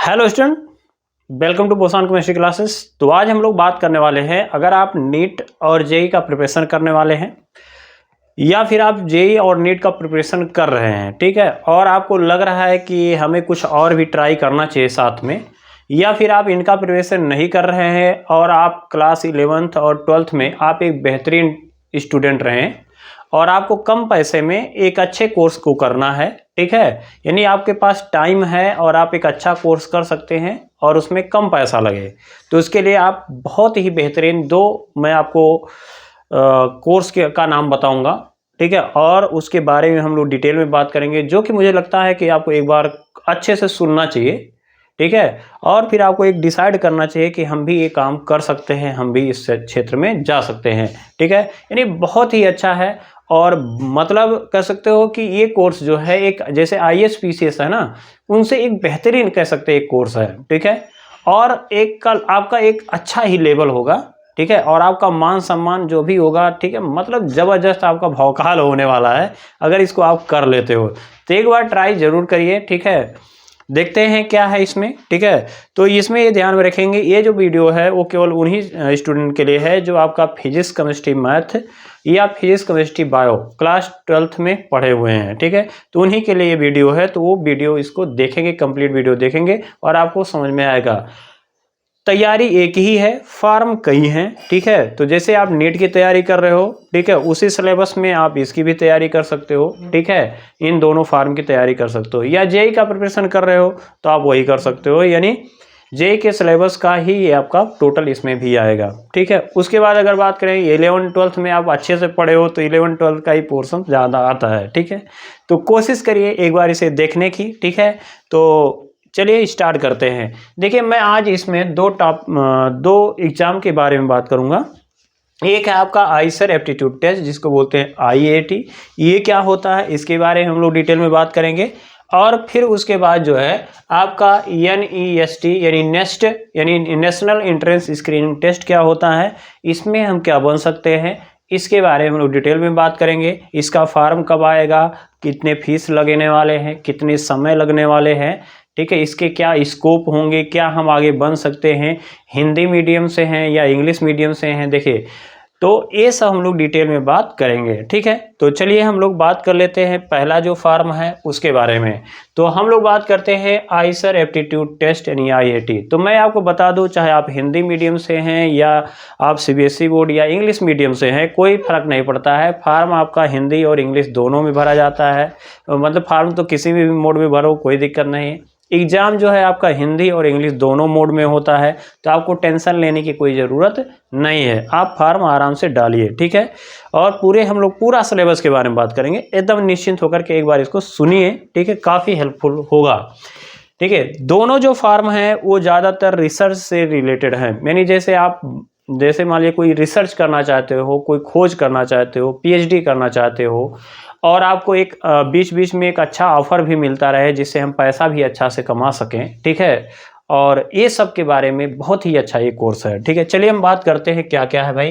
Hello student, welcome to Bosan chemistry classes. तो आज हम लोग बात करने वाले हैं, अगर आप नीट और जेई का प्रिपरेशन करने वाले हैं या फिर आप जेई और नीट का प्रिपरेशन कर रहे हैं, ठीक है, और आपको लग रहा है कि हमें कुछ और भी ट्राई करना चाहिए साथ में, या फिर आप इनका प्रिपरेशन नहीं कर रहे हैं और आप क्लास 11th और 12th में आप एक बेहतरीन स्टूडेंट रहें और आपको कम पैसे में एक अच्छे कोर्स को करना है, ठीक है, यानी आपके पास टाइम है और आप एक अच्छा कोर्स कर सकते हैं और उसमें कम पैसा लगे, तो इसके लिए आप बहुत ही बेहतरीन मैं आपको कोर्स का नाम बताऊंगा, ठीक है, और उसके बारे में हम लोग डिटेल में बात करेंगे, जो कि मुझे लगता है कि आपको एक बार अच्छे से सुनना चाहिए, ठीक है, और फिर आपको एक डिसाइड करना चाहिए कि हम भी ये काम कर सकते हैं, हम भी इस क्षेत्र में जा सकते हैं, ठीक है, यानी बहुत ही अच्छा है। और मतलब कह सकते हो कि ये कोर्स जो है एक जैसे IAS PCS है ना, उनसे एक बेहतरीन कह सकते हैं एक कोर्स है, ठीक है, और एक कल आपका एक अच्छा ही लेवल होगा, ठीक है, और आपका मान सम्मान जो भी होगा, ठीक है, मतलब ज़बरदस्त आपका भौकाल होने वाला है अगर इसको आप कर लेते हो, तो एक बार ट्राई जरूर करिए, ठीक है। देखते हैं क्या है इसमें, ठीक है। तो इसमें ये ध्यान में रखेंगे, ये जो वीडियो है वो केवल उन्हीं स्टूडेंट के लिए है जो आपका फिजिक्स केमिस्ट्री मैथ या physics chemistry bio class 12th में पढ़े हुए हैं, ठीक है, तो उन्हीं के लिए ये वीडियो है। तो वो वीडियो इसको देखेंगे, कंप्लीट वीडियो देखेंगे और आपको समझ में आएगा। तैयारी एक ही है, फॉर्म कई हैं, ठीक है, तो जैसे आप नीट की तैयारी कर रहे हो, ठीक है, उसी सिलेबस में आप इसकी भी तैयारी कर सकते हो, ठीक है, इन दोनों फॉर्म की तैयारी कर सकते हो, या जेई का प्रिपरेशन कर रहे हो तो आप वही कर सकते हो, यानी जेई के सिलेबस का ही ये आपका टोटल इसमें भी आएगा, ठीक है। उसके बाद अगर बात करें 11th-12th में आप अच्छे से पढ़े हो तो 11th-12th का ही पोर्शन ज़्यादा आता है, ठीक है, तो कोशिश करिए एक बार इसे देखने की, ठीक है। तो चलिए स्टार्ट करते हैं। देखिए, मैं आज इसमें दो एग्जाम के बारे में बात करूंगा। एक है आपका आईसर एप्टीट्यूड टेस्ट, जिसको बोलते हैं IAT, ये क्या होता है इसके बारे में हम लोग डिटेल में बात करेंगे। और फिर उसके बाद जो है आपका NEST यानी नेस्ट यानी नेशनल एंट्रेंस स्क्रीनिंग टेस्ट क्या होता है, इसमें हम क्या बन सकते हैं, इसके बारे में हम लोग डिटेल में बात करेंगे। इसका फॉर्म कब आएगा, कितने फीस लगने वाले हैं, कितने समय लगने वाले हैं, ठीक है, इसके क्या स्कोप होंगे, क्या हम आगे बन सकते हैं, हिंदी मीडियम से हैं या इंग्लिश मीडियम से हैं, देखिए, तो ये सब हम लोग डिटेल में बात करेंगे, ठीक है। तो चलिए हम लोग बात कर लेते हैं पहला जो फॉर्म है उसके बारे में। तो हम लोग बात करते हैं आईसर एप्टीट्यूड टेस्ट यानी IAT। तो मैं आपको बता दूं, चाहे आप हिंदी मीडियम से हैं या आप CBSE बोर्ड या इंग्लिश मीडियम से हैं, कोई फर्क नहीं पड़ता है। फॉर्म आपका हिंदी और इंग्लिश दोनों में भरा जाता है, मतलब फॉर्म तो किसी भी मोड में भरो, कोई दिक्कत नहीं है। एग्जाम जो है आपका हिंदी और इंग्लिश दोनों मोड में होता है, तो आपको टेंशन लेने की कोई ज़रूरत नहीं है, आप फॉर्म आराम से डालिए, ठीक है। और हम लोग पूरा सिलेबस के बारे में बात करेंगे, एकदम निश्चिंत होकर के एक बार इसको सुनिए, ठीक है, काफ़ी हेल्पफुल होगा, ठीक है। दोनों जो फॉर्म हैं वो ज़्यादातर रिसर्च से रिलेटेड हैं, यानी जैसे मान लीजिए कोई रिसर्च करना चाहते हो, कोई खोज करना चाहते हो, PhD करना चाहते हो, और आपको एक बीच बीच में एक अच्छा ऑफर भी मिलता रहे जिससे हम पैसा भी अच्छा से कमा सकें, ठीक है, और ये सब के बारे में बहुत ही अच्छा ये कोर्स है, ठीक है। चलिए हम बात करते हैं क्या क्या है भाई।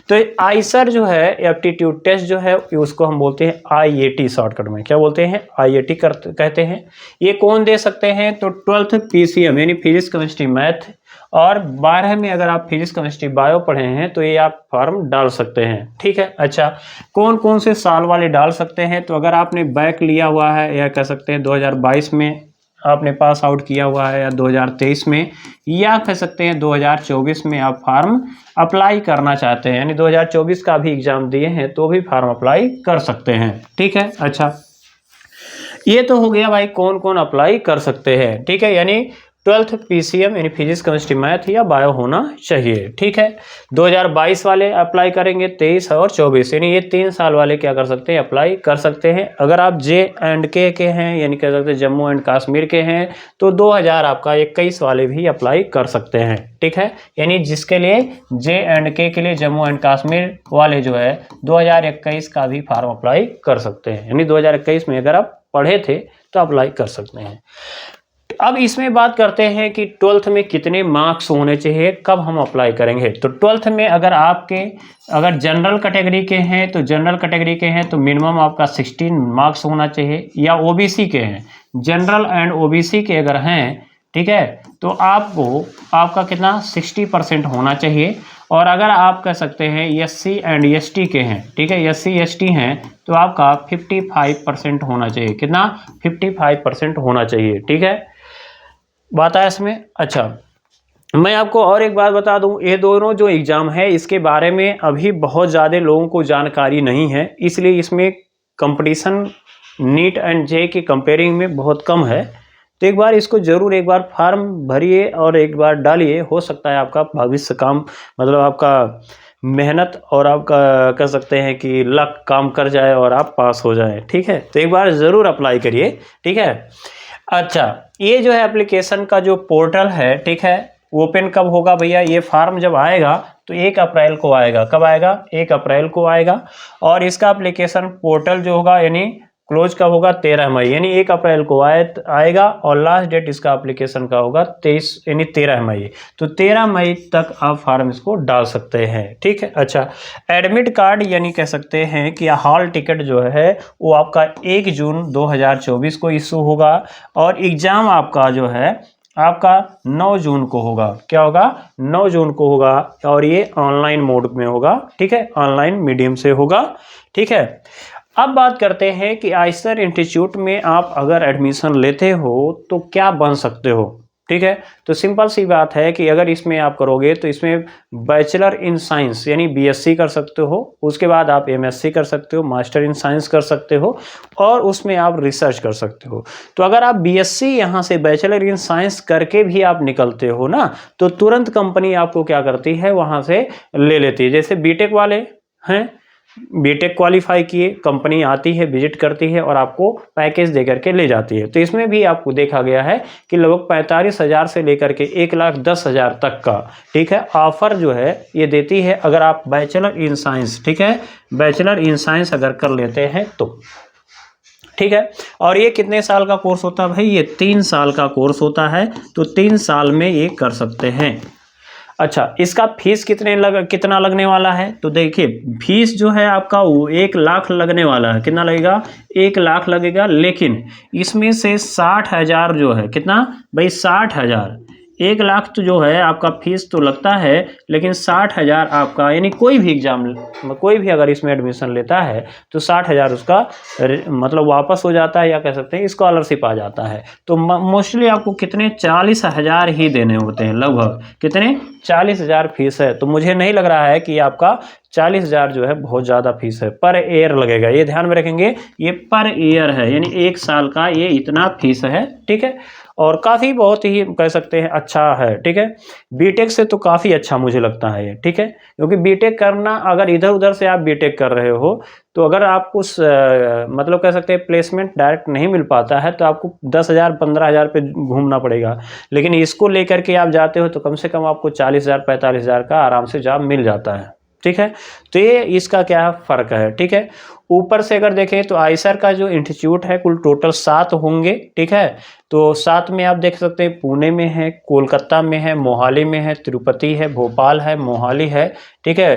तो आईसर जो है एप्टीट्यूड टेस्ट जो है उसको हम बोलते हैं IAT, शॉर्टकट में क्या बोलते हैं, IAT कहते हैं। ये कौन दे सकते हैं, तो 12th PCM यानी फिजिक्स केमिस्ट्री मैथ, और 12 में अगर आप फिजिक्स केमिस्ट्री बायो पढ़े हैं तो ये आप फॉर्म डाल सकते हैं, ठीक है। अच्छा, कौन कौन से साल वाले डाल सकते हैं, तो अगर आपने बैक लिया हुआ है या कह सकते हैं 2022 में आपने पास आउट किया हुआ है, या 2023 में, या कह सकते हैं 2024 में आप फॉर्म अप्लाई करना चाहते हैं, यानी 2024 का भी एग्जाम दिए हैं तो भी फॉर्म अप्लाई कर सकते हैं, ठीक है। अच्छा, ये तो हो गया भाई कौन कौन अप्लाई कर सकते हैं, ठीक है, यानी 12th PCM यानी फिजिक्स केमिस्ट्री मैथ या बायो होना चाहिए, ठीक है। 2022 वाले अप्लाई करेंगे, 23 और 24, यानी ये 3 साल वाले क्या कर सकते हैं, अप्लाई कर सकते हैं। अगर आप J&K के हैं, यानी कह सकते हैं जम्मू एंड कश्मीर के हैं, तो 2021 वाले भी अप्लाई कर सकते हैं, ठीक है, यानी जिसके लिए J&K के लिए जम्मू एंड कश्मीर वाले जो है 2021 का भी फॉर्म अप्लाई कर सकते हैं, यानी 2021 में अगर आप पढ़े थे तो अप्लाई कर सकते हैं। अब इसमें बात करते हैं कि 12th में कितने मार्क्स होने चाहिए, कब हम अप्लाई करेंगे। तो 12th में अगर जनरल कैटेगरी के हैं तो मिनिमम आपका 16 मार्क्स होना चाहिए, या OBC के हैं, जनरल एंड OBC के अगर हैं, ठीक है। तो आपका कितना 60% होना चाहिए। और अगर आप कह सकते हैं SC एंड ST के हैं, ठीक है, SC ST हैं, तो आपका 55% होना चाहिए। कितना? 55% होना चाहिए, ठीक है। बात आया इसमें? अच्छा, मैं आपको और एक बात बता दूं, ये दोनों जो एग्ज़ाम है इसके बारे में अभी बहुत ज़्यादा लोगों को जानकारी नहीं है, इसलिए इसमें कंपटीशन नीट एंड जे के कंपेयरिंग में बहुत कम है। तो एक बार इसको ज़रूर एक बार फॉर्म भरिए और एक बार डालिए, हो सकता है आपका भविष्य काम, मतलब आपका मेहनत और आपका कह सकते हैं कि लक काम कर जाए और आप पास हो जाए, ठीक है। तो एक बार ज़रूर अप्लाई करिए, ठीक है। अच्छा, ये जो है एप्लीकेशन का जो पोर्टल है, ठीक है, ओपन कब होगा भैया? ये फॉर्म जब आएगा तो 1 अप्रैल को आएगा। कब आएगा? 1 अप्रैल को आएगा। और इसका एप्लीकेशन पोर्टल जो होगा यानी क्लोज कब होगा? 13 मई, यानी 1 अप्रैल को आएगा और लास्ट डेट इसका एप्लीकेशन का होगा 23 यानी 13 मई। तो 13 मई तक आप फॉर्म इसको डाल सकते हैं, ठीक है। अच्छा, एडमिट कार्ड यानी कह सकते हैं कि हॉल टिकट जो है वो आपका 1 जून 2024 को इशू होगा। और एग्ज़ाम आपका जो है आपका 9 जून को होगा। क्या होगा? 9 जून को होगा। और ये ऑनलाइन मोड में होगा, ठीक है, ऑनलाइन मीडियम से होगा, ठीक है। अब बात करते हैं कि आइसर इंस्टीट्यूट में आप अगर एडमिशन लेते हो तो क्या बन सकते हो, ठीक है। तो सिंपल सी बात है कि अगर इसमें आप करोगे तो इसमें बैचलर इन साइंस यानी BSc कर सकते हो, उसके बाद आप MSc कर सकते हो, मास्टर इन साइंस कर सकते हो, और उसमें आप रिसर्च कर सकते हो। तो अगर आप BSc यहाँ से बैचलर इन साइंस करके भी आप निकलते हो ना, तो तुरंत कंपनी आपको क्या करती है, वहाँ से ले लेती है। जैसे बीटेक वाले हैं, बीटेक क्वालिफाई किए, कंपनी आती है, विजिट करती है और आपको पैकेज दे करके ले जाती है। तो इसमें भी आपको देखा गया है कि लगभग 45,000 से लेकर के 1,10,000 तक का, ठीक है, ऑफर जो है ये देती है अगर आप बैचलर इन साइंस, ठीक है, बैचलर इन साइंस अगर कर लेते हैं तो, ठीक है। और ये कितने साल का कोर्स होता है भाई? ये 3 साल का कोर्स होता है। तो 3 साल में ये कर सकते हैं। अच्छा, इसका फीस कितना लगने वाला है? तो देखिए, फीस जो है आपका वो 1 लाख लगने वाला है। कितना लगेगा? 1 लाख लगेगा। लेकिन इसमें से 60,000 जो है, कितना भाई? 60,000। 1 लाख तो जो है आपका फीस तो लगता है, लेकिन 60,000 आपका यानी कोई भी एग्जाम, कोई भी अगर इसमें एडमिशन लेता है तो 60,000 उसका मतलब वापस हो जाता है, या कह सकते हैं स्कॉलरशिप आ जाता है। तो मोस्टली आपको कितने 40,000 ही देने होते हैं, लगभग कितने 40,000 फीस है। तो मुझे नहीं लग रहा है कि आपका 40,000 जो है बहुत ज़्यादा फीस है। पर ईयर लगेगा, ये ध्यान में रखेंगे, ये पर ईयर है, यानी 1 साल का ये इतना फीस है, ठीक है। और काफ़ी बहुत ही कह सकते हैं अच्छा है, ठीक है। बीटेक से तो काफ़ी अच्छा मुझे लगता है ये, ठीक है, क्योंकि बीटेक करना, अगर इधर उधर से आप बीटेक कर रहे हो तो अगर आपको मतलब कह सकते हैं प्लेसमेंट डायरेक्ट नहीं मिल पाता है तो आपको 10,000 15,000 पे घूमना पड़ेगा। लेकिन इसको लेकर के आप जाते हो तो कम से कम आपको 40,000 45,000 का आराम से जॉब मिल जाता है, ठीक है। तो ये इसका क्या फ़र्क है, ठीक है। ऊपर से अगर देखें तो आइसर का जो इंस्टीट्यूट है कुल टोटल 7 होंगे, ठीक है। तो 7 में आप देख सकते हैं पुणे में है, कोलकाता में है, मोहाली में है, तिरुपति है, भोपाल है, मोहाली है, ठीक है,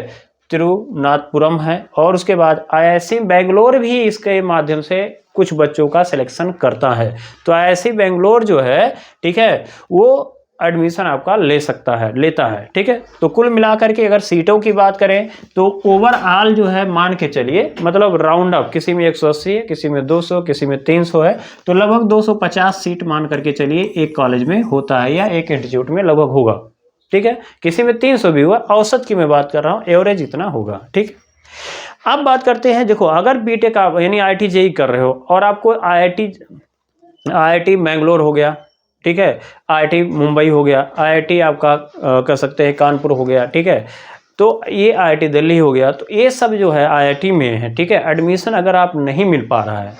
तिरुवनंतपुरम है, और उसके बाद IISc बेंगलोर भी इसके माध्यम से कुछ बच्चों का सिलेक्शन करता है। तो IISc बेंगलोर जो है, ठीक है, वो एडमिशन आपका लेता है, ठीक है। तो कुल मिलाकर के अगर सीटों की बात करें तो ओवरऑल जो है मान के चलिए, मतलब राउंड अप, किसी में 180 है, किसी में 200, किसी में 300 है, तो लगभग 250 सीट मान करके चलिए एक कॉलेज में होता है या एक इंस्टीट्यूट में लगभग होगा, ठीक है। किसी में 300 भी हुआ, औसत की मैं बात कर रहा हूँ, एवरेज इतना होगा, ठीक। अब बात करते हैं, देखो अगर बीटेक आप यानी IIT JEE कर रहे हो और आपको IIT बेंगलोर हो गया, ठीक है, IIT मुंबई हो गया, IIT आपका कह सकते हैं कानपुर हो गया, ठीक है, तो ये IIT दिल्ली हो गया, तो ये सब जो है IIT में है, ठीक है। एडमिशन अगर आप नहीं मिल पा रहा है,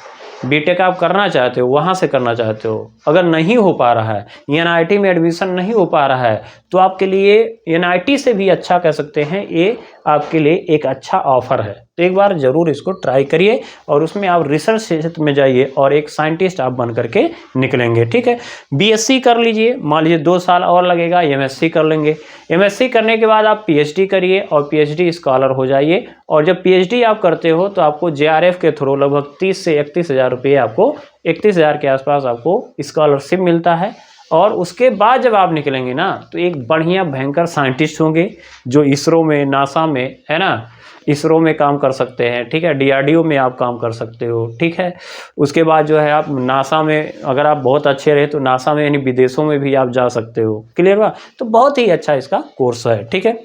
बीटेक आप करना चाहते हो, वहाँ से करना चाहते हो, अगर नहीं हो पा रहा है, NIT में एडमिशन नहीं हो पा रहा है, तो आपके लिए NIT से भी अच्छा कह सकते हैं, ये आपके लिए एक अच्छा ऑफर है। तो एक बार ज़रूर इसको ट्राई करिए और उसमें आप रिसर्च क्षेत्र में जाइए और एक साइंटिस्ट आप बन करके निकलेंगे, ठीक है। BSc कर लीजिए, मान लीजिए 2 साल और लगेगा, MSc कर लेंगे, MSc करने के बाद आप PhD करिए और PhD स्कॉलर हो जाइए। और जब PhD आप करते हो तो आपको JRF के थ्रू लगभग 30 से 31,000 रुपये, आपको 31,000 के आसपास आपको स्कॉलरशिप मिलता है। और उसके बाद जब आप निकलेंगे ना तो एक बढ़िया भयंकर साइंटिस्ट होंगे जो इसरो में, नासा में, है ना, इसरो में काम कर सकते हैं, ठीक है, डीआरडीओ में आप काम कर सकते हो, ठीक है। उसके बाद जो है आप नासा में, अगर आप बहुत अच्छे रहे तो नासा में यानी विदेशों में भी आप जा सकते हो। क्लियर हुआ? तो बहुत ही अच्छा इसका कोर्स है, ठीक है।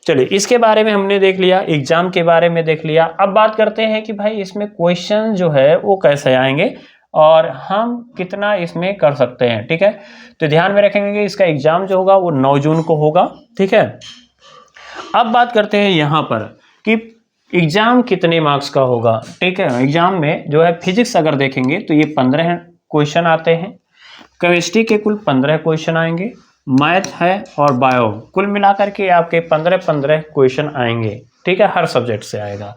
चलिए, इसके बारे में हमने देख लिया, एग्जाम के बारे में देख लिया। अब बात करते हैं कि भाई इसमें क्वेश्चन जो है वो कैसे आएंगे और हम कितना इसमें कर सकते हैं, ठीक है। तो ध्यान में रखेंगे कि इसका एग्जाम जो होगा वो 9 जून को होगा, ठीक है। अब बात करते हैं यहाँ पर कि एग्जाम कितने मार्क्स का होगा, ठीक है। एग्जाम में जो है फिजिक्स अगर देखेंगे तो ये 15 क्वेश्चन आते हैं, केमिस्ट्री के कुल 15 क्वेश्चन आएंगे, मैथ है और बायो, कुल मिलाकर के आपके 15 क्वेश्चन आएंगे, ठीक है, हर सब्जेक्ट से आएगा।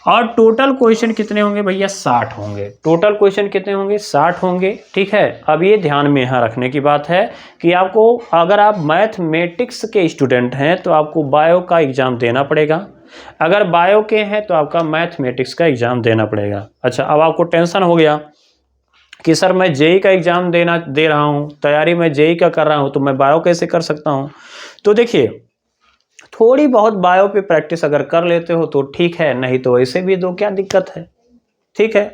और टोटल क्वेश्चन कितने होंगे भैया? 60 होंगे। टोटल क्वेश्चन कितने होंगे? 60 होंगे, ठीक है। अब ये ध्यान में यहाँ रखने की बात है कि आपको, अगर आप मैथमेटिक्स के स्टूडेंट हैं तो आपको बायो का एग्जाम देना पड़ेगा, अगर बायो के हैं तो आपका मैथमेटिक्स का एग्जाम देना पड़ेगा। अच्छा, अब आपको टेंशन हो गया कि सर मैं जेई का एग्जाम दे रहा हूँ, तैयारी मैं जेई का कर रहा हूँ, तो मैं बायो कैसे कर सकता हूँ? तो देखिए, थोड़ी बहुत बायो पे प्रैक्टिस अगर कर लेते हो तो ठीक है, नहीं तो ऐसे भी दो, क्या दिक्कत है, ठीक है।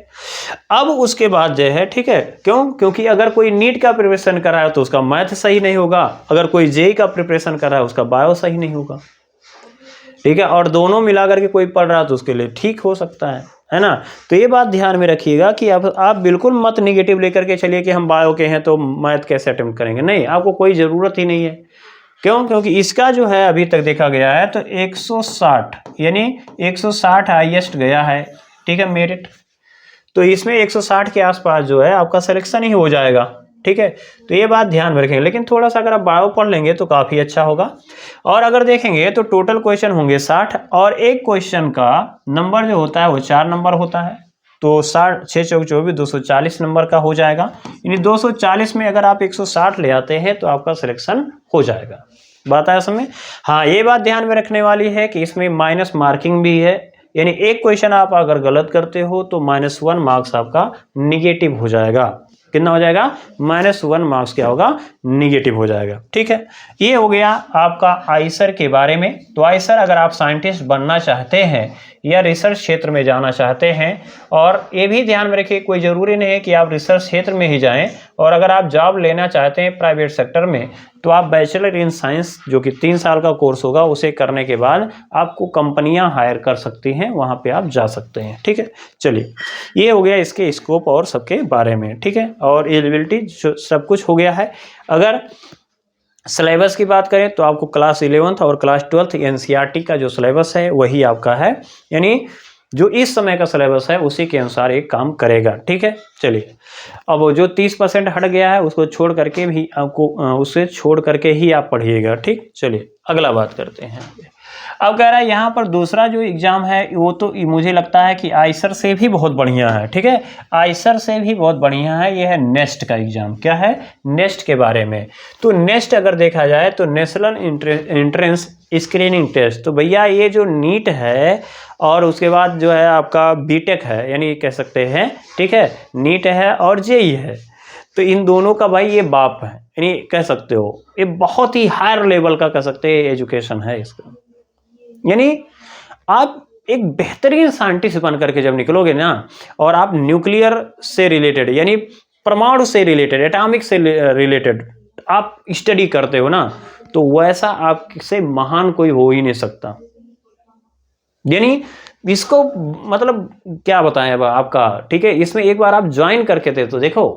अब उसके बाद जो है, ठीक है, क्योंकि अगर कोई नीट का प्रिपरेशन कर रहा है तो उसका मैथ सही नहीं होगा, अगर कोई जेई का प्रिपरेशन कर रहा है उसका बायो सही नहीं होगा, ठीक है। और दोनों मिला करके कोई पढ़ रहा है तो उसके लिए ठीक हो सकता है ना। तो ये बात ध्यान में रखिएगा कि आप बिल्कुल मत निगेटिव लेकर के चलिए कि हम बायो के हैं तो मैथ कैसे अटेम्प्ट करेंगे, नहीं, आपको कोई ज़रूरत ही नहीं है। क्योंकि इसका जो है अभी तक देखा गया है तो 160 यानी 160 हाईएस्ट गया है, ठीक है, मेरिट। तो इसमें 160 के आसपास जो है आपका सिलेक्शन ही हो जाएगा, ठीक है। तो ये बात ध्यान में रखेंगे, लेकिन थोड़ा सा अगर आप बायो पढ़ लेंगे तो काफ़ी अच्छा होगा। और अगर देखेंगे तो टोटल क्वेश्चन होंगे 60 और एक क्वेश्चन का नंबर जो होता है वो 4 नंबर होता है, तो 60 6 चौक 24 240 नंबर का हो जाएगा। यानी 240 में अगर आप 160 ले आते हैं तो आपका सिलेक्शन हो जाएगा। बात आया समझ? हाँ, ये बात ध्यान में रखने वाली है कि इसमें माइनस मार्किंग भी है, यानी एक क्वेश्चन आप अगर गलत करते हो तो -1 मार्क्स आपका निगेटिव हो जाएगा। कितना हो जाएगा? -1 मार्क्स क्या होगा? निगेटिव हो जाएगा, ठीक है। ये हो गया आपका आईसर के बारे में। तो आईसर अगर आप साइंटिस्ट बनना चाहते हैं या रिसर्च क्षेत्र में जाना चाहते हैं, और ये भी ध्यान में रखिए कोई ज़रूरी नहीं है कि आप रिसर्च क्षेत्र में ही जाएं, और अगर आप जॉब लेना चाहते हैं प्राइवेट सेक्टर में तो आप बैचलर इन साइंस जो कि 3 साल का कोर्स होगा उसे करने के बाद आपको कंपनियां हायर कर सकती हैं, वहां पे आप जा सकते हैं, ठीक है। चलिए, ये हो गया इसके स्कोप और सबके बारे में, ठीक है, और एलिजिबिलिटी सब कुछ हो गया है। अगर सिलेबस की बात करें तो आपको क्लास 11th और क्लास 12th एनसीईआरटी का जो सिलेबस है वही आपका है, यानी जो इस समय का सिलेबस है उसी के अनुसार एक काम करेगा, ठीक है। चलिए, अब जो 30% हट गया है उसको छोड़ करके भी आपको उसे छोड़ करके ही आप पढ़िएगा, ठीक। चलिए, अगला बात करते हैं। अब कह रहा है यहाँ पर दूसरा जो एग्जाम है वो तो मुझे लगता है कि आईसर से भी बहुत बढ़िया है, ठीक है, आईसर से भी बहुत बढ़िया है। ये है नेस्ट का एग्जाम। क्या है? नेस्ट के बारे में। तो नेस्ट अगर देखा जाए तो नेशनल एंट्रेंस स्क्रीनिंग टेस्ट, तो भैया ये जो नीट है और उसके बाद जो है आपका बीटेक है, यानी कह सकते हैं, ठीक है, नीट है और जेई है, तो इन दोनों का भाई ये बाप है, यानी कह सकते हो ये बहुत ही हायर लेवल का कह सकते हैं एजुकेशन है इसका। यानी आप एक बेहतरीन साइंटिस्ट बन करके जब निकलोगे ना, और आप न्यूक्लियर से रिलेटेड यानी परमाणु से रिलेटेड, एटॉमिक से रिलेटेड आप स्टडी करते हो ना, तो वैसा आपसे महान कोई हो ही नहीं सकता। यानी इसको मतलब क्या बताएं अब आपका, ठीक है, इसमें एक बार आप ज्वाइन करके थे तो देखो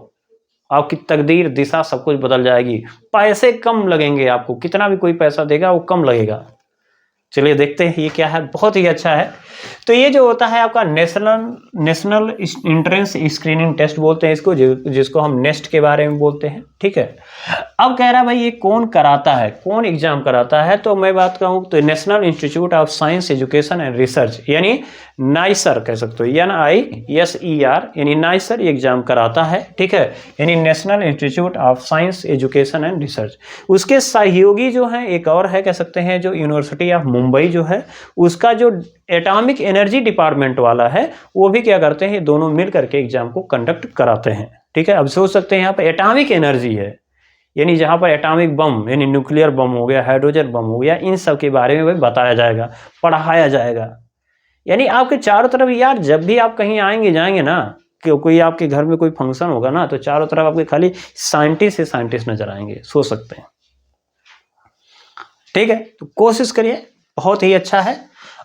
आपकी तकदीर, दिशा सब कुछ बदल जाएगी। पैसे कम लगेंगे आपको, कितना भी कोई पैसा देगा वो कम लगेगा। चलिए देखते हैं ये क्या है, बहुत ही अच्छा है। तो ये जो होता है आपका नेशनल एंट्रेंस स्क्रीनिंग टेस्ट बोलते हैं इसको, जिसको हम नेस्ट के बारे में बोलते हैं, ठीक है। अब कह रहा है भाई ये कौन कराता है, कौन एग्जाम कराता है, तो मैं बात कहूँ तो national institute of science education and research यानी नाइसर कह सकते हो, NISER यानी नाइसर ये एग्जाम कराता है, ठीक है, यानी national institute of science education and research. उसके सहयोगी जो हैं एक और है कह सकते हैं, जो यूनिवर्सिटी ऑफ मुंबई जो है उसका जो एटॉमिक एनर्जी डिपार्टमेंट वाला है वो भी क्या करते हैं, ये दोनों मिल करके एग्जाम को कंडक्ट कराते हैं, ठीक है। अब सोच सकते हैं यहाँ पे एटॉमिक एनर्जी है, यानी जहाँ पर एटॉमिक बम यानी न्यूक्लियर बम हो गया, हाइड्रोजन बम हो गया, इन सब के बारे में बताया जाएगा, पढ़ाया जाएगा। यानी आपके चारों तरफ यार जब भी आप कहीं आएंगे जाएंगे ना, कि कोई आपके घर में कोई फंक्शन होगा ना, तो चारों तरफ आपके खाली साइंटिस्ट से साइंटिस्ट नजर आएंगे, सोच सकते हैं। ठीक है, तो कोशिश करिए, बहुत ही अच्छा है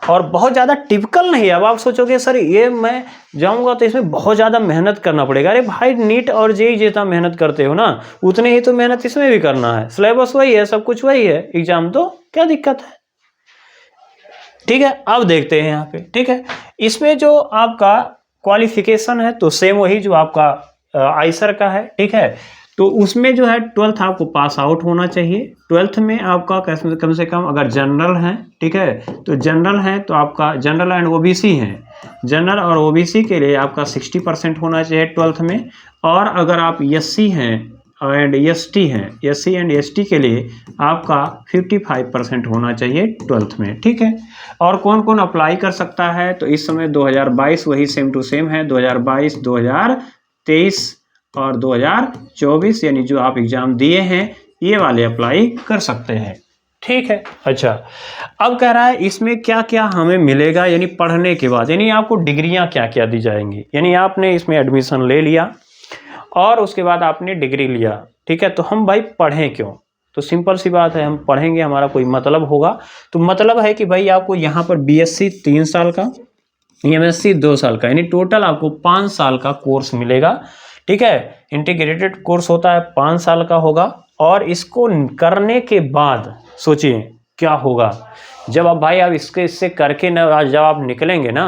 और बहुत ज़्यादा टिपिकल नहीं है। अब आप सोचोगे सर ये मैं जाऊंगा तो इसमें बहुत ज़्यादा मेहनत करना पड़ेगा। अरे भाई नीट और जेईई जितना मेहनत करते हो ना, उतने ही तो मेहनत इसमें भी करना है। सिलेबस वही है, सब कुछ वही है, एग्जाम तो क्या दिक्कत है। ठीक है, अब देखते हैं यहाँ पे। ठीक है, इसमें जो आपका क्वालिफिकेशन है तो सेम वही जो आपका आइसर का है। ठीक है, तो उसमें जो है 12th आपको पास आउट होना चाहिए। 12th में आपका कम से कम अगर जनरल है, ठीक है, तो जनरल है तो आपका जनरल एंड ओबीसी है, जनरल और ओबीसी के लिए आपका 60% होना चाहिए 12th में। और अगर आप एससी हैं एंड एसटी हैं, एससी एंड एसटी के लिए आपका 55% होना चाहिए 12th में। ठीक है, और कौन कौन अप्लाई कर सकता है, तो इस समय 2022 वही सेम टू सेम है, 2022, 2023 और 2024 यानी जो आप एग्जाम दिए हैं ये वाले अप्लाई कर सकते हैं। ठीक है, अच्छा अब कह रहा है इसमें क्या क्या हमें मिलेगा, यानी पढ़ने के बाद, यानी आपको डिग्रियां क्या क्या दी जाएंगी। यानी आपने इसमें एडमिशन ले लिया और उसके बाद आपने डिग्री लिया, ठीक है, तो हम भाई पढ़ें क्यों? तो सिंपल सी बात है, हम पढ़ेंगे, हमारा कोई मतलब होगा। तो मतलब है कि भाई आपको यहाँ पर बीएससी 3 साल का, एमएससी 2 साल का, यानी टोटल आपको 5 साल का कोर्स मिलेगा। ठीक है, इंटीग्रेटेड कोर्स होता है, 5 साल का होगा। और इसको करने के बाद सोचिए क्या होगा जब आप भाई आप इससे करके ना जब आप निकलेंगे ना,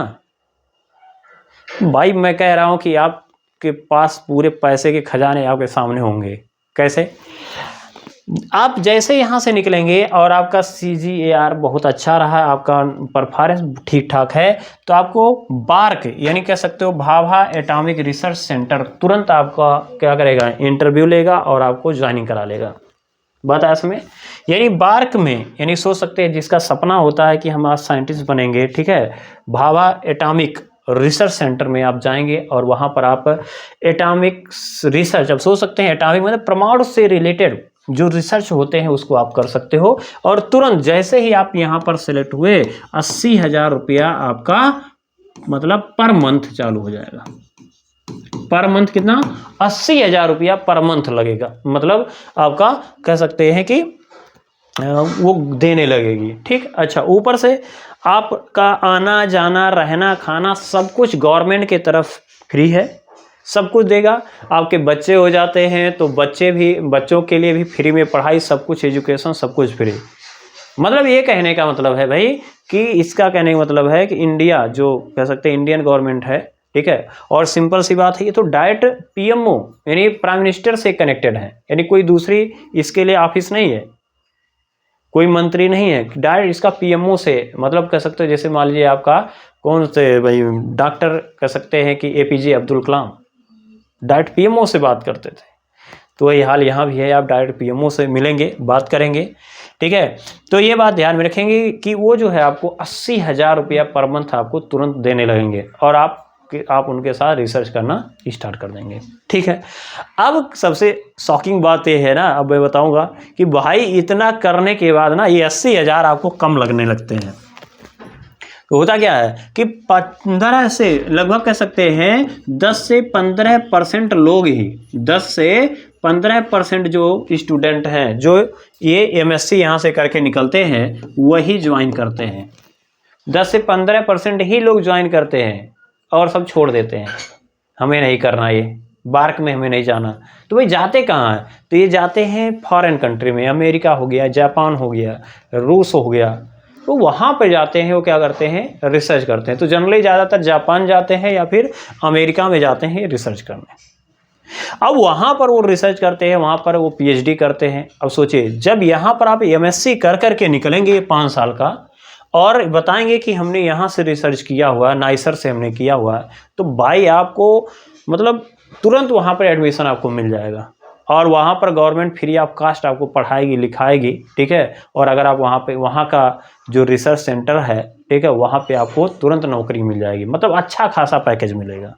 भाई मैं कह रहा हूं कि आपके पास पूरे पैसे के खजाने आपके सामने होंगे। कैसे? आप जैसे यहाँ से निकलेंगे और आपका CGAR बहुत अच्छा रहा, आपका परफॉर्मेंस ठीक ठाक है, तो आपको बार्क यानी कह सकते हो भाभा एटॉमिक रिसर्च सेंटर तुरंत आपका क्या करेगा, इंटरव्यू लेगा और आपको ज्वाइनिंग करा लेगा। बात है इसमें, यानी बार्क में, यानी सोच सकते हैं जिसका सपना होता है कि हम आज साइंटिस्ट बनेंगे, ठीक है, भाभा एटॉमिक रिसर्च सेंटर में आप जाएंगे और वहाँ पर आप एटॉमिक रिसर्च, अब सोच सकते हैं एटॉमिक मतलब परमाणु से रिलेटेड जो रिसर्च होते हैं उसको आप कर सकते हो। और तुरंत जैसे ही आप यहाँ पर सिलेक्ट हुए 80,000 रुपया आपका मतलब पर मंथ चालू हो जाएगा। पर मंथ कितना? 80,000 रुपया पर मंथ लगेगा, मतलब आपका कह सकते हैं कि वो देने लगेगी। ठीक, अच्छा ऊपर से आपका आना जाना रहना खाना सब कुछ गवर्नमेंट के तरफ फ्री है, सब कुछ देगा। आपके बच्चे हो जाते हैं तो बच्चों के लिए भी फ्री में पढ़ाई, सब कुछ एजुकेशन सब कुछ फ्री। मतलब ये कहने का मतलब है भाई कि इसका कहने का मतलब है कि इंडिया जो कह सकते हैं इंडियन गवर्नमेंट है, ठीक है, और सिंपल सी बात है ये तो डायरेक्ट PMO यानी प्राइम मिनिस्टर से कनेक्टेड है, यानी कोई दूसरी इसके लिए ऑफिस नहीं है, कोई मंत्री नहीं है, डायरेक्ट इसका PMO से, मतलब कह सकते हो जैसे मान लीजिए आपका कौन से भाई डॉक्टर कह सकते हैं कि APJ Abdul Kalam direct PMO से बात करते थे, तो वही हाल यहाँ भी है, आप डायरेक्ट PMO से मिलेंगे, बात करेंगे। ठीक है, तो ये बात ध्यान में रखेंगे कि वो जो है आपको 80,000 रुपया पर मंथ आपको तुरंत देने लगेंगे और आप उनके साथ रिसर्च करना स्टार्ट कर देंगे। ठीक है, अब सबसे शॉकिंग बात ये है ना, अब मैं बताऊंगा कि भाई इतना करने के बाद ना ये 80,000 आपको कम लगने लगते हैं। तो होता क्या है कि 15 से लगभग कह सकते हैं 10 से 15% लोग ही, 10 से 15% जो स्टूडेंट हैं जो ये MSc यहाँ से करके निकलते हैं वही ज्वाइन करते हैं। 10 से 15% ही लोग ज्वाइन करते हैं और सब छोड़ देते हैं, हमें नहीं करना, ये बार्क में हमें नहीं जाना। तो भाई जाते कहाँ हैं? तो ये जाते हैं फॉरेन कंट्री में, अमेरिका हो गया, जापान हो गया, रूस हो गया, तो वहाँ पे जाते हैं, वो क्या करते हैं, रिसर्च करते हैं। तो जनरली ज़्यादातर जापान जाते हैं या फिर अमेरिका में जाते हैं रिसर्च करने। अब वहाँ पर वो रिसर्च करते हैं, वहाँ पर वो PhD करते हैं। अब सोचिए जब यहाँ पर आप MSc कर करके निकलेंगे 5 साल का और बताएंगे कि हमने यहाँ से रिसर्च किया हुआ, नाइसर से हमने किया हुआ, तो भाई आपको मतलब तुरंत वहाँ पर एडमिशन आपको मिल जाएगा और वहाँ पर गवर्नमेंट फ्री ऑफ कास्ट आपको पढ़ाएगी लिखाएगी। ठीक है, और अगर आप वहाँ का जो रिसर्च सेंटर है, ठीक है, वहाँ पे आपको तुरंत नौकरी मिल जाएगी, मतलब अच्छा खासा पैकेज मिलेगा।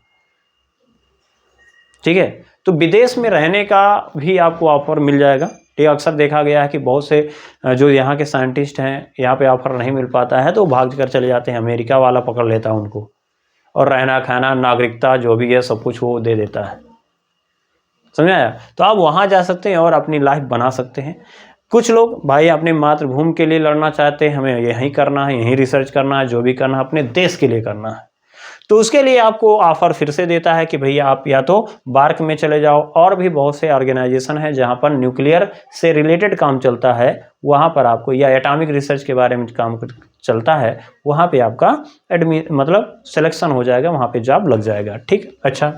ठीक है, तो विदेश में रहने का भी आपको ऑफर मिल जाएगा। ठीक, अक्सर देखा गया है कि बहुत से जो यहाँ के साइंटिस्ट हैं, यहाँ पे ऑफर नहीं मिल पाता है तो भाग कर चले जाते हैं, अमेरिका वाला पकड़ लेता है उनको, और रहना खाना नागरिकता जो भी है सब कुछ वो दे देता है। समझ आया? तो आप वहाँ जा सकते हैं और अपनी लाइफ बना सकते हैं। कुछ लोग भाई अपनी मातृभूमि के लिए लड़ना चाहते हैं, हमें यहीं करना है, यहीं रिसर्च करना है, जो भी करना है अपने देश के लिए करना है, तो उसके लिए आपको ऑफर फिर से देता है कि भैया आप या तो बार्क में चले जाओ, और भी बहुत से ऑर्गेनाइजेशन है जहाँ पर न्यूक्लियर से रिलेटेड काम चलता है, वहाँ पर आपको, या एटॉमिक रिसर्च के बारे में काम चलता है, वहाँ पे आपका मतलब सिलेक्शन हो जाएगा, वहाँ पे जॉब लग जाएगा। ठीक, अच्छा,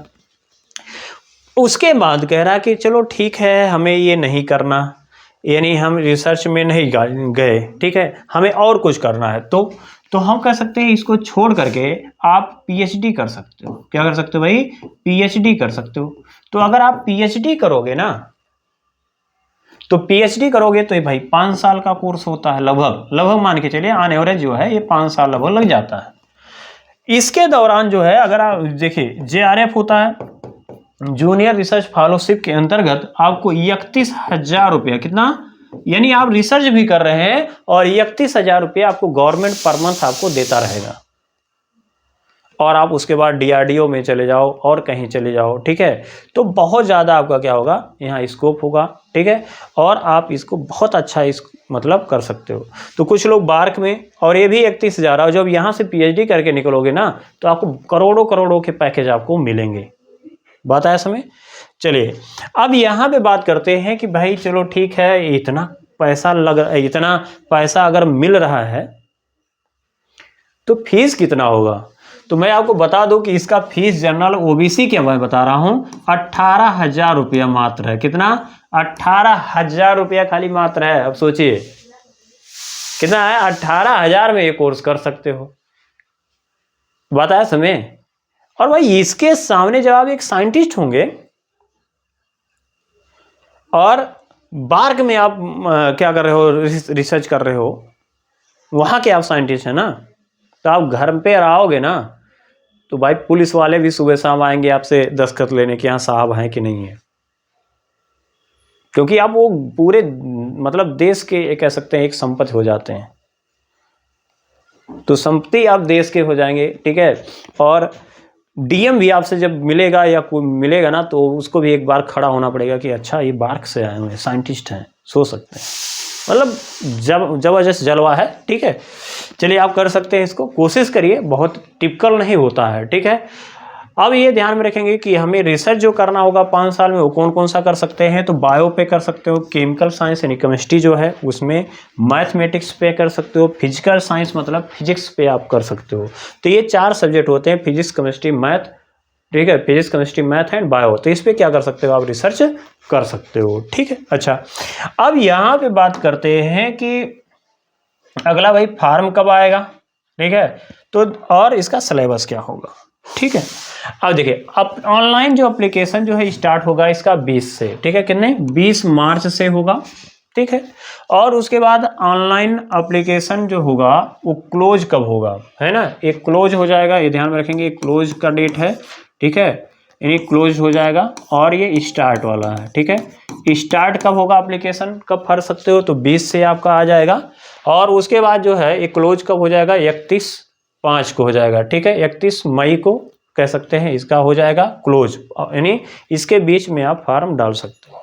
उसके बाद कह रहा कि चलो ठीक है, हमें ये नहीं करना, यानी हम रिसर्च में नहीं गए, ठीक है, हमें और कुछ करना है, तो हम कह सकते हैं इसको छोड़ करके आप पीएचडी कर सकते हो। क्या कर सकते हो भाई? पीएचडी कर सकते हो। तो अगर आप पीएचडी करोगे ना, तो पीएचडी करोगे तो ये भाई 5 साल का कोर्स होता है, लगभग मान के चलिए ऑन एवरेज जो है ये 5 साल लगभग लग जाता है। इसके दौरान जो है, अगर आप देखिए जेआरएफ होता है, जूनियर रिसर्च फेलोशिप के अंतर्गत आपको 31,000 रुपया, कितना, यानी आप रिसर्च भी कर रहे हैं और 31,000 रुपया आपको गवर्नमेंट पर मंथ आपको देता रहेगा, और आप उसके बाद डीआरडीओ में चले जाओ और कहीं चले जाओ। ठीक है, तो बहुत ज़्यादा आपका क्या होगा, यहाँ स्कोप होगा। ठीक है, और आप इसको बहुत अच्छा मतलब कर सकते हो। तो कुछ लोग बार्क में, और ये भी 31,000, और जब यहाँ से पीएचडी करके निकलोगे ना तो आपको करोड़ों के पैकेज आपको मिलेंगे। बात आया समझ? चलिए अब यहाँ पे बात करते हैं कि भाई चलो ठीक है, इतना पैसा अगर मिल रहा है तो फीस कितना होगा? तो मैं आपको बता दूं कि इसका फीस जनरल ओबीसी के मैं बता रहा हूं 18,000 रुपया मात्र है। कितना? 18,000 रुपया खाली मात्र है। अब सोचिए कितना है, 18,000 में ये कोर्स कर सकते हो। बताया समय? और भाई इसके सामने जब आप एक साइंटिस्ट होंगे और बार्क में आप क्या कर रहे हो, रिसर्च कर रहे हो, वहां के आप साइंटिस्ट है ना, तो आप घर पे रहोगे ना तो भाई पुलिस वाले भी सुबह शाम आएंगे आपसे दस्तखत लेने के, यहाँ साहब हैं कि नहीं है, क्योंकि आप वो पूरे मतलब देश के कह सकते हैं एक संपत्ति हो जाते हैं। तो संपत्ति आप देश के हो जाएंगे। ठीक है, और डीएम भी आपसे जब मिलेगा या कोई मिलेगा ना तो उसको भी एक बार खड़ा होना पड़ेगा कि अच्छा ये बार्क से आए हुए हैं, साइंटिस्ट हैं, सोच सकते हैं, मतलब जबरदस्त जलवा है। ठीक है, चलिए आप कर सकते हैं, इसको कोशिश करिए, बहुत टिपिकल नहीं होता है। ठीक है, अब ये ध्यान में रखेंगे कि हमें रिसर्च जो करना होगा 5 साल में वो कौन कौन सा कर सकते हैं। तो बायो पे कर सकते हो, केमिकल साइंस यानी केमिस्ट्री जो है उसमें, मैथमेटिक्स पे कर सकते हो, फिजिकल साइंस मतलब फिजिक्स पे आप कर सकते हो। तो ये 4 सब्जेक्ट होते हैं, फिजिक्स केमिस्ट्री मैथ। ठीक है, physics chemistry math and bio, तो इस पे क्या कर सकते हो, आप रिसर्च कर सकते हो। ठीक है, अच्छा अब यहाँ पे बात करते हैं कि अगला भाई फार्म कब आएगा। ठीक है, तो और इसका सिलेबस क्या होगा। ठीक है, अब देखिए अब ऑनलाइन जो एप्लीकेशन जो है स्टार्ट होगा इसका 20 से। ठीक है, कितने, 20 मार्च से होगा। ठीक है, और उसके बाद ऑनलाइन एप्लीकेशन जो होगा वो क्लोज कब होगा, है ना, एक क्लोज हो जाएगा, ये ध्यान में रखेंगे, क्लोज का डेट है। ठीक है, यानी क्लोज हो जाएगा, और ये स्टार्ट वाला है। ठीक है, स्टार्ट कब होगा, एप्लीकेशन कब भर सकते हो, तो 20 से आपका आ जाएगा, और उसके बाद जो है ये क्लोज कब हो जाएगा, 31/5 को हो जाएगा। ठीक है, 31 मई को कह सकते हैं इसका हो जाएगा क्लोज, यानी इसके बीच में आप फॉर्म डाल सकते हो।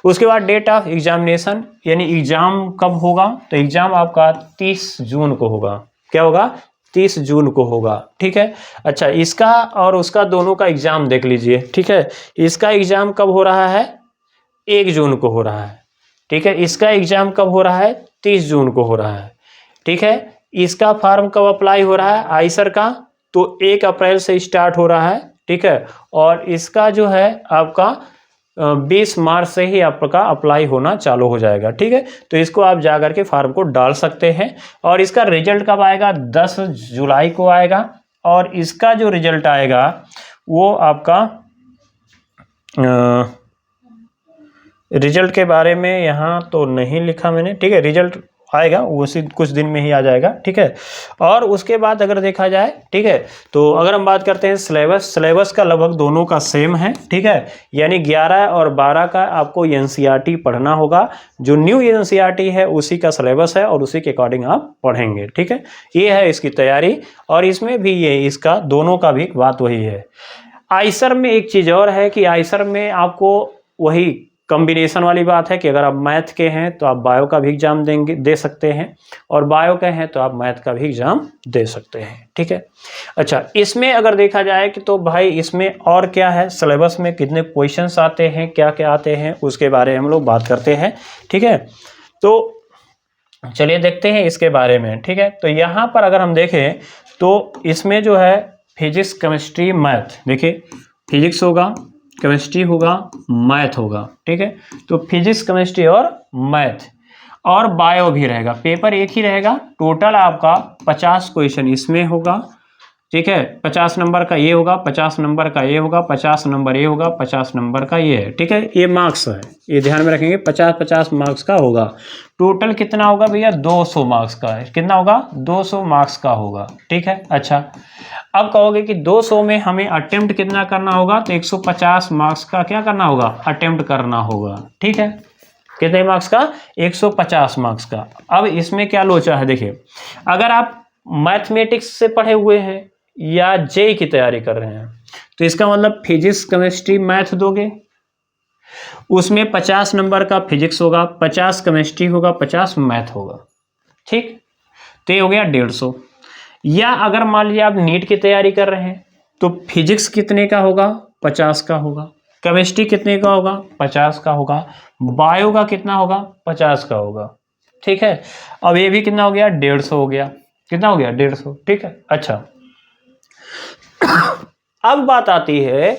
उसके बाद डेट ऑफ एग्जामिनेशन, यानी एग्जाम कब होगा, तो एग्जाम आपका 30 जून को होगा। क्या होगा, 30 जून को होगा। ठीक है, अच्छा इसका और उसका दोनों का एग्जाम देख लीजिए। ठीक है, इसका एग्जाम कब हो रहा है, 1 जून को हो रहा है। ठीक है, इसका एग्जाम कब हो रहा है, 30 जून को हो रहा है। ठीक है, इसका फॉर्म कब अप्लाई हो रहा है, आईसर का, तो 1 अप्रैल से स्टार्ट हो रहा है। ठीक है, और इसका जो है आपका 20 मार्च से ही आपका अप्लाई होना चालू हो जाएगा। ठीक है, तो इसको आप जा करके फॉर्म को डाल सकते हैं, और इसका रिजल्ट कब आएगा, 10 जुलाई को आएगा, और इसका जो रिजल्ट आएगा वो आपका रिजल्ट के बारे में यहाँ तो नहीं लिखा मैंने। ठीक है, रिजल्ट आएगा, वो उसी कुछ दिन में ही आ जाएगा, ठीक है। और उसके बाद अगर देखा जाए, ठीक है, तो अगर हम बात करते हैं सिलेबस का लगभग दोनों का सेम है, ठीक है, यानी 11 और 12 का आपको एनसीईआरटी पढ़ना होगा। जो न्यू एनसीईआरटी है उसी का सिलेबस है और उसी के अकॉर्डिंग आप पढ़ेंगे, ठीक है। ये है इसकी तैयारी, और इसमें भी ये इसका दोनों का भी बात वही है। आइसर में एक चीज़ और है कि आइसर में आपको वही कॉम्बिनेशन वाली बात है कि अगर आप मैथ के हैं तो आप बायो का भी एग्जाम दे सकते हैं, और बायो के हैं तो आप मैथ का भी एग्जाम दे सकते हैं, ठीक है। अच्छा, इसमें अगर देखा जाए कि तो भाई इसमें और क्या है, सिलेबस में कितने क्वेश्चंस आते हैं, क्या क्या आते हैं, उसके बारे में हम लोग बात करते हैं, ठीक है। तो चलिए देखते हैं इसके बारे में, ठीक है। तो यहाँ पर अगर हम देखें तो इसमें जो है फिजिक्स, केमिस्ट्री, मैथ, देखिए फिजिक्स होगा, केमिस्ट्री होगा, मैथ होगा, ठीक है। तो फिजिक्स, केमिस्ट्री और मैथ और बायो भी रहेगा, पेपर एक ही रहेगा। टोटल आपका 50 क्वेश्चन इसमें होगा, ठीक है। 50 नंबर का ये होगा, 50 नंबर का ये होगा, 50 नंबर ये होगा, 50 नंबर का ये है, ठीक है। ये मार्क्स है, ये ध्यान में रखेंगे, 50-50 मार्क्स का होगा। टोटल कितना होगा भैया, 200 मार्क्स का है। कितना होगा, 200 मार्क्स का होगा, ठीक है। अच्छा, अब कहोगे कि 200 में हमें अटेम्प्ट कितना करना होगा, तो 150 मार्क्स का क्या करना होगा, अटेम्प्ट करना होगा, ठीक है। कितने मार्क्स का, 150 मार्क्स का। अब इसमें क्या लोचा है, देखिए अगर आप मैथमेटिक्स से पढ़े हुए हैं या जेई की तैयारी कर रहे हैं तो इसका मतलब फिजिक्स, केमिस्ट्री, मैथ दोगे, उसमें 50 नंबर का फिजिक्स होगा, 50 केमिस्ट्री होगा, 50 मैथ होगा, ठीक। तो ये हो गया 150। या अगर मान लीजिए आप नीट की तैयारी कर रहे हैं तो फिजिक्स कितने का होगा, 50 का होगा, केमिस्ट्री कितने का होगा, 50 का होगा, बायो का कितना होगा, 50 का होगा, ठीक है। अब ये भी कितना हो गया, 150 हो गया, कितना हो गया, 150, ठीक है। अच्छा, अब बात आती है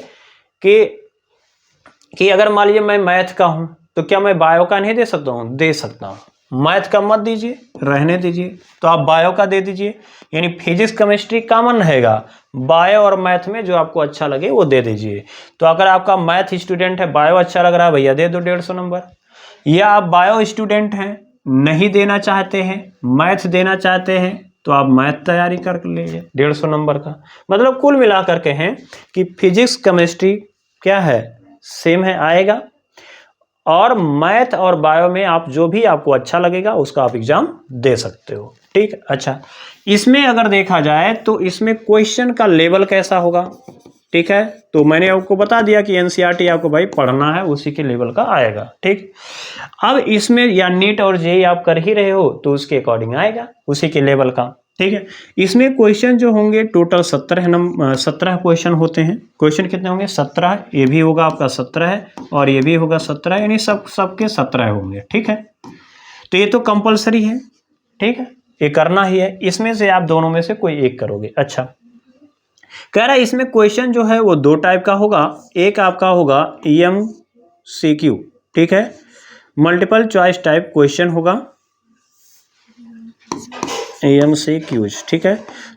कि अगर मान लीजिए मैं मैथ का हूं तो क्या मैं बायो का नहीं दे सकता हूं, दे सकता हूं। मैथ का मत दीजिए, रहने दीजिए, तो आप बायो का दे दीजिए, यानी फिजिक्स, केमिस्ट्री कॉमन रहेगा, बायो और मैथ में जो आपको अच्छा लगे वो दे दीजिए। तो अगर आपका मैथ स्टूडेंट है, बायो अच्छा लग रहा है, भैया दे दो 150 नंबर। या आप बायो स्टूडेंट हैं, नहीं देना चाहते हैं, मैथ देना चाहते हैं, तो आप मैथ तैयारी कर लीजिए 150 नंबर का। मतलब कुल मिला करके हैं कि फिजिक्स, केमिस्ट्री क्या है, सेम है, आएगा, और मैथ और बायो में आप जो भी आपको अच्छा लगेगा उसका आप एग्जाम दे सकते हो, ठीक। अच्छा, इसमें अगर देखा जाए तो इसमें क्वेश्चन का लेवल कैसा होगा, ठीक है। तो मैंने आपको बता दिया कि एनसीईआरटी आपको भाई पढ़ना है, उसी के लेवल का आएगा, ठीक। अब इसमें या नीट और जेईई आप कर ही रहे हो तो उसके अकॉर्डिंग आएगा, उसी के लेवल का, ठीक है। इसमें क्वेश्चन जो होंगे टोटल 17 क्वेश्चन होते हैं। क्वेश्चन कितने होंगे, 17। ये भी होगा आपका 17 है और ये भी होगा 17, यानी सबके 17 होंगे, ठीक है। तो ये तो कंपलसरी है, ठीक है, ये करना ही है। इसमें से आप दोनों में से कोई एक करोगे। अच्छा, कह रहा है इसमें क्वेश्चन जो है वो 2 टाइप का होगा। एक आपका होगा EMCQ, ठीक है, मल्टीपल चॉइस टाइप क्वेश्चन होगा, EMCQs, ठीक है।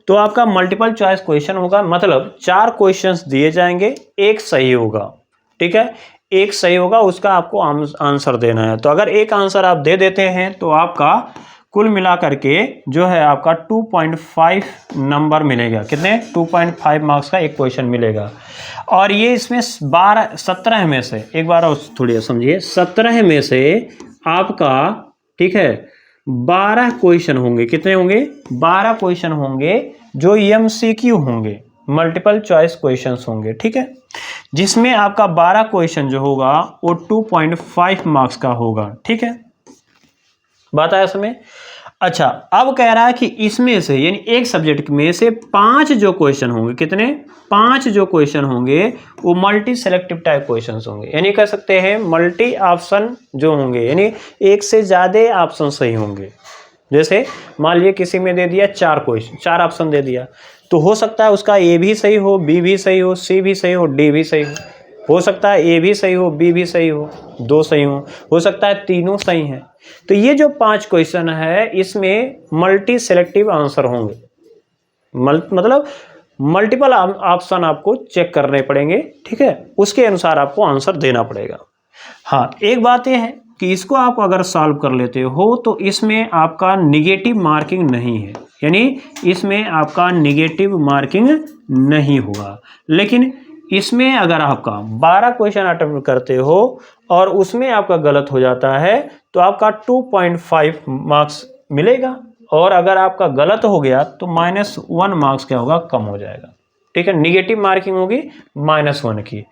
तो आपका मल्टीपल चॉइस क्वेश्चन होगा, मतलब 4 क्वेश्चंस दिए जाएंगे, एक सही होगा, ठीक है, एक सही होगा, उसका आपको आंसर देना है। तो अगर एक आंसर आप दे देते हैं तो आपका कुल मिला करके जो है आपका 2.5 नंबर मिलेगा। कितने, 2.5 मार्क्स का एक क्वेश्चन मिलेगा। और ये इसमें 17 में से, एक बार और थोड़ी समझिए, 17 में से आपका, ठीक है, 12 क्वेश्चन होंगे। कितने होंगे, 12 क्वेश्चन होंगे जो EMCQ होंगे, मल्टीपल चॉइस क्वेश्चंस होंगे, ठीक है, जिसमें आपका 12 क्वेश्चन जो होगा वो 2.5 मार्क्स का होगा, ठीक है, बात आया समझ। अच्छा, अब कह रहा है कि इसमें से यानी एक सब्जेक्ट में से 5 जो क्वेश्चन होंगे, कितने, 5 जो क्वेश्चन होंगे वो मल्टी सेलेक्टिव टाइप क्वेश्चन होंगे, यानी कह सकते हैं मल्टी ऑप्शन जो होंगे, यानी एक से ज़्यादा ऑप्शन सही होंगे। जैसे मान लीजिए किसी में दे दिया 4 क्वेश्चन, 4 ऑप्शन दे दिया, तो हो सकता है उसका A भी सही हो, B भी सही हो, C भी सही हो, D भी सही हो सकता है A भी सही हो, B भी सही हो, 2 सही हो सकता है तीनों सही हैं। तो ये जो 5 क्वेश्चन है इसमें मल्टी सेलेक्टिव आंसर होंगे, मतलब मल्टीपल ऑप्शन आपको चेक करने पड़ेंगे, ठीक है, उसके अनुसार आपको आंसर देना पड़ेगा। हाँ, एक बात ये है कि इसको आप अगर सॉल्व कर लेते हो तो इसमें आपका निगेटिव मार्किंग नहीं है, यानी इसमें आपका निगेटिव मार्किंग नहीं होगा। लेकिन इसमें अगर आपका 12 क्वेश्चन अटेम्प्ट करते हो और उसमें आपका गलत हो जाता है तो आपका 2.5 मार्क्स मिलेगा, और अगर आपका गलत हो गया तो -1 मार्क्स क्या होगा, कम हो जाएगा। ठीक है, निगेटिव मार्किंग होगी -1 की।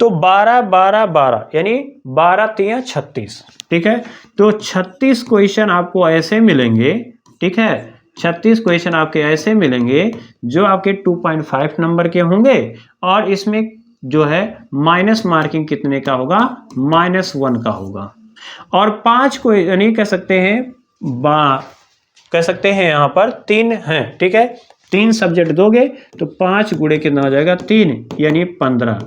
तो 12 12 12 यानी 12 3 36। ठीक है, तो 36 क्वेश्चन आपको ऐसे मिलेंगे। ठीक है, 36 क्वेश्चन आपके ऐसे मिलेंगे जो आपके 2.5 नंबर के होंगे, और इसमें जो है माइनस मार्किंग कितने का होगा, -1 का होगा। और 5 को यानी कह सकते हैं यहाँ पर 3 हैं। ठीक है, 3 सब्जेक्ट दोगे तो 5 गुणे कितना हो जाएगा, 3 यानी 15।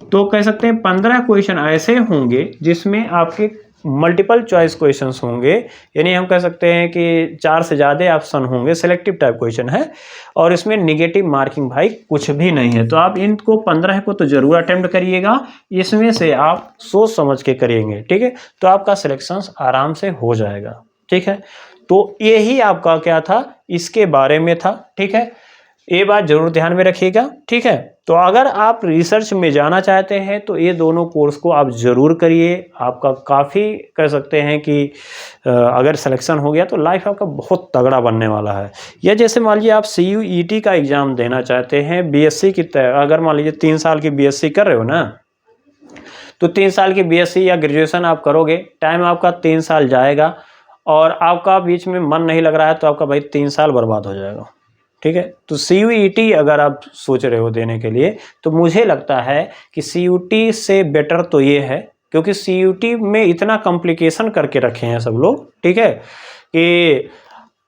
तो कह सकते हैं 15 क्वेश्चन ऐसे होंगे जिसमें आपके मल्टीपल चॉइस क्वेश्चंस होंगे, यानी हम कह सकते हैं कि 4 से ज़्यादा ऑप्शन होंगे, सिलेक्टिव टाइप क्वेश्चन है, और इसमें निगेटिव मार्किंग भाई कुछ भी नहीं है। तो आप इनको 15 को तो जरूर अटेम्प्ट करिएगा, इसमें से आप सोच समझ के करिएंगे। ठीक है, तो आपका सिलेक्शन आराम से हो जाएगा। ठीक है, तो यही आपका क्या था, इसके बारे में था। ठीक है, ये बात जरूर ध्यान में रखिएगा। ठीक है, तो अगर आप रिसर्च में जाना चाहते हैं तो ये दोनों कोर्स को आप ज़रूर करिए। आपका काफ़ी कह सकते हैं कि अगर सिलेक्शन हो गया तो लाइफ आपका बहुत तगड़ा बनने वाला है। या जैसे मान लीजिए आप CUET का एग्ज़ाम देना चाहते हैं, BSc की अगर मान लीजिए 3 साल की BSc कर रहे हो ना, तो 3 साल की BSc या ग्रेजुएशन आप करोगे, टाइम आपका 3 साल जाएगा, और आपका बीच में मन नहीं लग रहा है तो आपका भाई 3 साल बर्बाद हो जाएगा। ठीक है, तो CUET अगर आप सोच रहे हो देने के लिए तो मुझे लगता है कि CUET से बेटर तो ये है, क्योंकि CUET में इतना कॉम्प्लिकेशन करके रखे हैं सब लोग। ठीक है, कि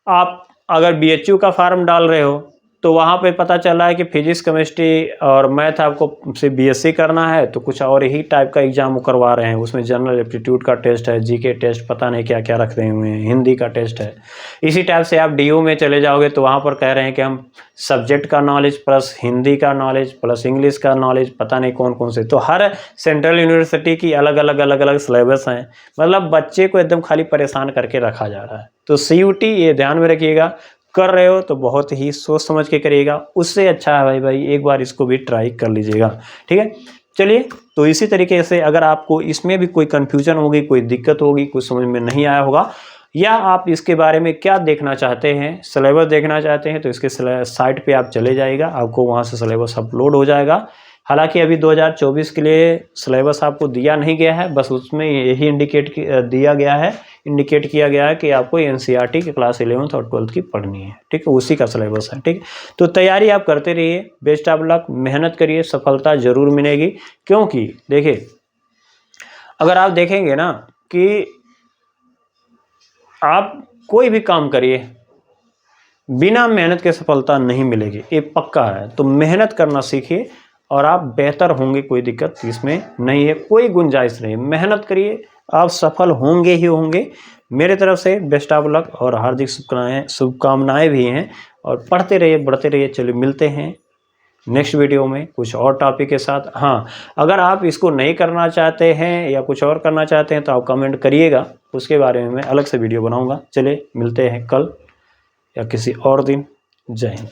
आप अगर BHU का फॉर्म डाल रहे हो तो वहाँ पे पता चला है कि फिजिक्स केमिस्ट्री और मैथ आपको से BSc करना है, तो कुछ और ही टाइप का एग्जाम करवा रहे हैं। उसमें जनरल एप्टीट्यूड का टेस्ट है, GK टेस्ट, पता नहीं क्या क्या रख रहे हुए हैं, हिंदी का टेस्ट है। इसी टाइप से आप DU में चले जाओगे तो वहाँ पर कह रहे हैं कि हम सब्जेक्ट का नॉलेज प्लस हिंदी का नॉलेज प्लस इंग्लिश का नॉलेज, पता नहीं कौन कौन से। तो हर सेंट्रल यूनिवर्सिटी की अलग अलग सिलेबस हैं, मतलब बच्चे को एकदम खाली परेशान करके रखा जा रहा है। तो CUET ये ध्यान में रखिएगा, कर रहे हो तो बहुत ही सोच समझ के करिएगा। उससे अच्छा है भाई एक बार इसको भी ट्राई कर लीजिएगा। ठीक है, चलिए, तो इसी तरीके से अगर आपको इसमें भी कोई कन्फ्यूजन होगी, कोई दिक्कत होगी, कुछ समझ में नहीं आया होगा, या आप इसके बारे में क्या देखना चाहते हैं, सिलेबस देखना चाहते हैं, तो इसके साइट पे आप चले जाइएगा, आपको वहाँ से सिलेबस अपलोड हो जाएगा। हालांकि अभी 2024 के लिए सिलेबस आपको दिया नहीं गया है, बस उसमें यही इंडिकेट किया गया है कि आपको NCERT की क्लास 11th और 12th की पढ़नी है। ठीक है, उसी का सिलेबस है। ठीक है, तो तैयारी आप करते रहिए, बेस्ट ऑफ लक, मेहनत करिए, सफलता जरूर मिलेगी। क्योंकि देखिए, अगर आप देखेंगे ना कि आप कोई भी काम करिए, बिना मेहनत के सफलता नहीं मिलेगी, ये पक्का है। तो मेहनत करना सीखिए और आप बेहतर होंगे, कोई दिक्कत इसमें नहीं है, कोई गुंजाइश नहीं। मेहनत करिए, आप सफल होंगे ही होंगे। मेरे तरफ से बेस्ट ऑफ लक और हार्दिक शुभकामनाएं भी हैं, और पढ़ते रहिए, बढ़ते रहिए। चलिए, मिलते हैं नेक्स्ट वीडियो में कुछ और टॉपिक के साथ। हाँ, अगर आप इसको नहीं करना चाहते हैं या कुछ और करना चाहते हैं तो आप कमेंट करिएगा, उसके बारे में मैं अलग से वीडियो बनाऊंगा। चलिए, मिलते हैं कल या किसी और दिन। जय हिंद।